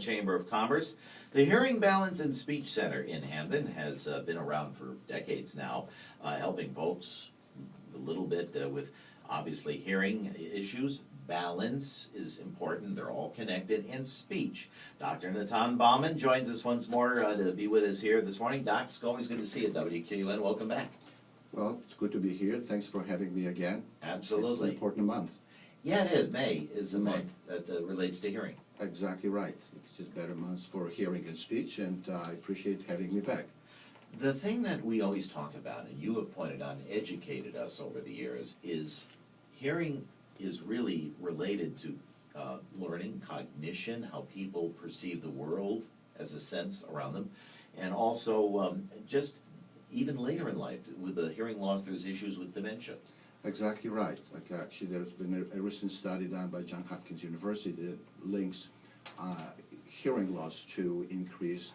Chamber of Commerce. The Hearing Balance and Speech Center in Hamden has been around for decades now, helping folks a little bit with obviously hearing issues. Balance is important, they're all connected, and speech. Dr. Natan Bauman joins us once more to be with us here this morning. Doc, it's always good to see you at WQUN. Welcome back. Well, it's good to be here. Thanks for having me again. Absolutely. It's an important month. Yeah, it is. May is a month that relates to hearing. Exactly right. It's just better months for hearing and speech, and I appreciate having me back. The thing that we always talk about, and you have pointed out and educated us over the years, is hearing is really related to learning, cognition, how people perceive the world as a sense around them, and also just even later in life, with the hearing loss, there's issues with dementia. Exactly right. Like actually, there's been a recent study done by Johns Hopkins University that links hearing loss to increased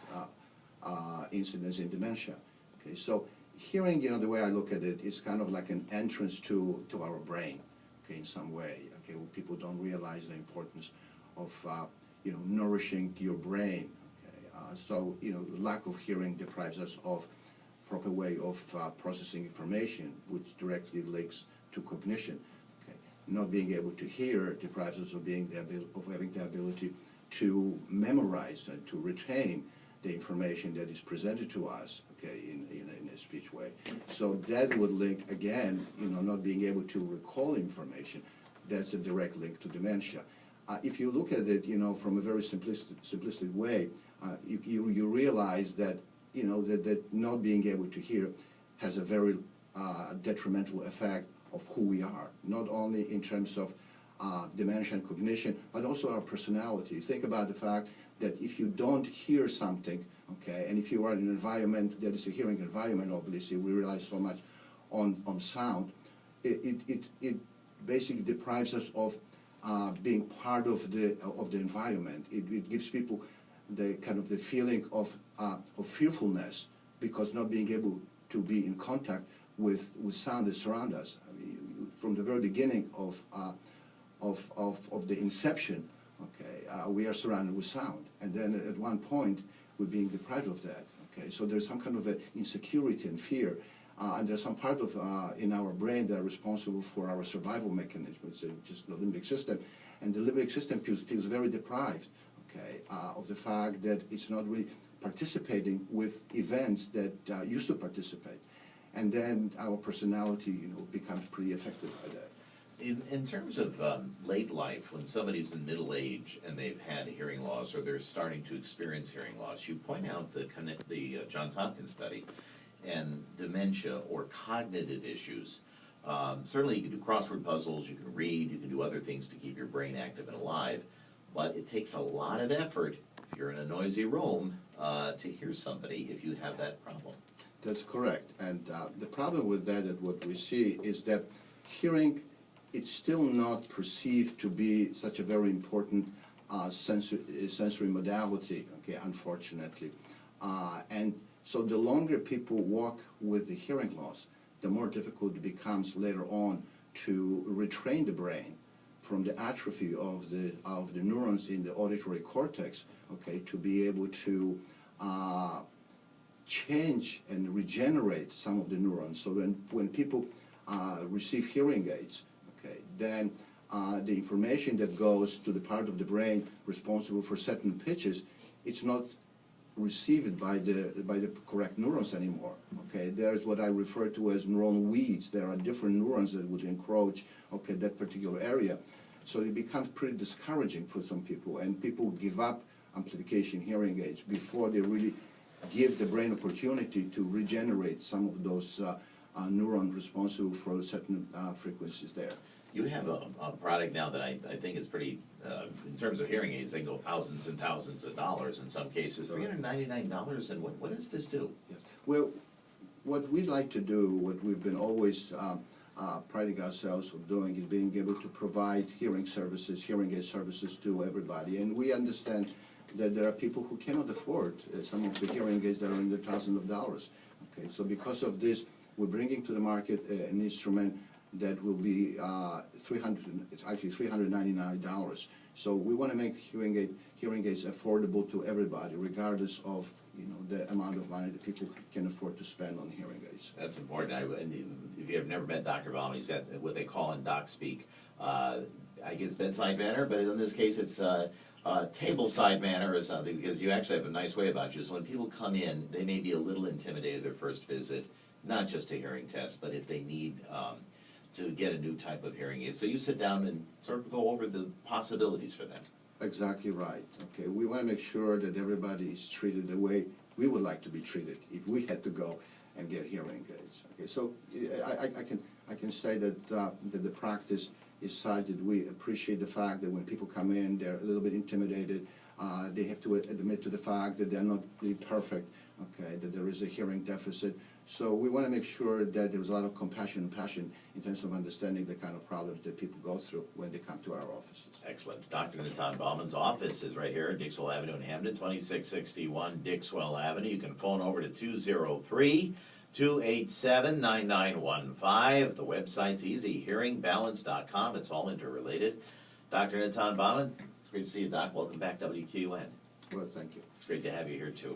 incidence in dementia. Okay, so hearing, you know, the way I look at it, is kind of like an entrance to our brain. Okay, in some way. Okay, well, people don't realize the importance of you know, nourishing your brain. Okay, so you know, lack of hearing deprives us of proper way of processing information, which directly links to cognition. Okay, not being able to hear deprives us of having the ability to memorize and to retain the information that is presented to us. Okay, in a speech way. So that would link, again, you know, not being able to recall information, that's a direct link to dementia. If you look at it, you know, from a very simplistic way, you realize that, you know, that not being able to hear has a very detrimental effect of who we are, not only in terms of dementia and cognition, but also our personality. Think about the fact that if you don't hear something, okay, and if you are in an environment that is a hearing environment, obviously we rely so much on sound, it basically deprives us of being part of the environment. It gives people the kind of the feeling of fearfulness, because not being able to be in contact with sound that surround us. I mean, from the very beginning of the inception, okay, we are surrounded with sound, and then at one point we're being deprived of that. Okay, so there's some kind of a insecurity and fear, and there's some part of in our brain that are responsible for our survival mechanisms, which is the limbic system, and the limbic system feels very deprived, okay, of the fact that it's not really participating with events that used to participate, and then our personality, you know, becomes pretty affected by that. In terms of late life, when somebody's in middle age and they've had hearing loss or they're starting to experience hearing loss, you point out the Johns Hopkins study and dementia or cognitive issues. Certainly you can do crossword puzzles, you can read, you can do other things to keep your brain active and alive, but it takes a lot of effort, if you're in a noisy room, to hear somebody if you have that problem. That's correct, and the problem with that, what we see, is that hearing, it's still not perceived to be such a very important sensory modality, okay, unfortunately. And so the longer people walk with the hearing loss, the more difficult it becomes later on to retrain the brain from the atrophy of the neurons in the auditory cortex, okay, to be able to change and regenerate some of the neurons. So when people receive hearing aids, okay, then the information that goes to the part of the brain responsible for certain pitches, it's not received by the correct neurons anymore. Okay, there's what I refer to as neuronal weeds. There are different neurons that would encroach, okay, that particular area. So it becomes pretty discouraging for some people, and people give up amplification hearing aids before they really give the brain opportunity to regenerate some of those neurons responsible for certain frequencies there. You have a product now that I think is pretty, in terms of hearing aids, they go thousands and thousands of dollars in some cases, $399, and what does this do? Yes. Well, what we'd like to do, what we've been always priding ourselves of doing, is being able to provide hearing services, hearing aid services to everybody, and we understand that there are people who cannot afford some of the hearing aids that are in the thousands of dollars. Okay, so because of this, we're bringing to the market an instrument that will be it's actually $399. So we want to make hearing aids affordable to everybody, regardless of the amount of money that people can afford to spend on hearing aids. That's important. And if you have never met Dr. Bauman, he's got what they call in doc speak, I guess bedside manner, but in this case it's tableside manner or something, because you actually have a nice way about you. So when people come in, they may be a little intimidated their first visit, not just a hearing test, but if they need to get a new type of hearing aid. So you sit down and sort of go over the possibilities for them. Exactly right. Okay, we want to make sure that everybody is treated the way we would like to be treated if we had to go and get hearing aids. Okay, so I can say that that the practice is such that we appreciate the fact that when people come in, they're a little bit intimidated. They have to admit to the fact that they're not really perfect. Okay, that there is a hearing deficit. So we want to make sure that there's a lot of compassion and passion in terms of understanding the kind of problems that people go through when they come to our offices. Excellent. Dr. Natan Bauman's office is right here at Dixwell Avenue in Hamden, 2661 Dixwell Avenue. You can phone over to 203-287-9915. The website's easy, hearingbalance.com. It's all interrelated. Dr. Natan Bauman, it's great to see you, Doc. Welcome back, WQUN. Well, thank you. It's great to have you here, too.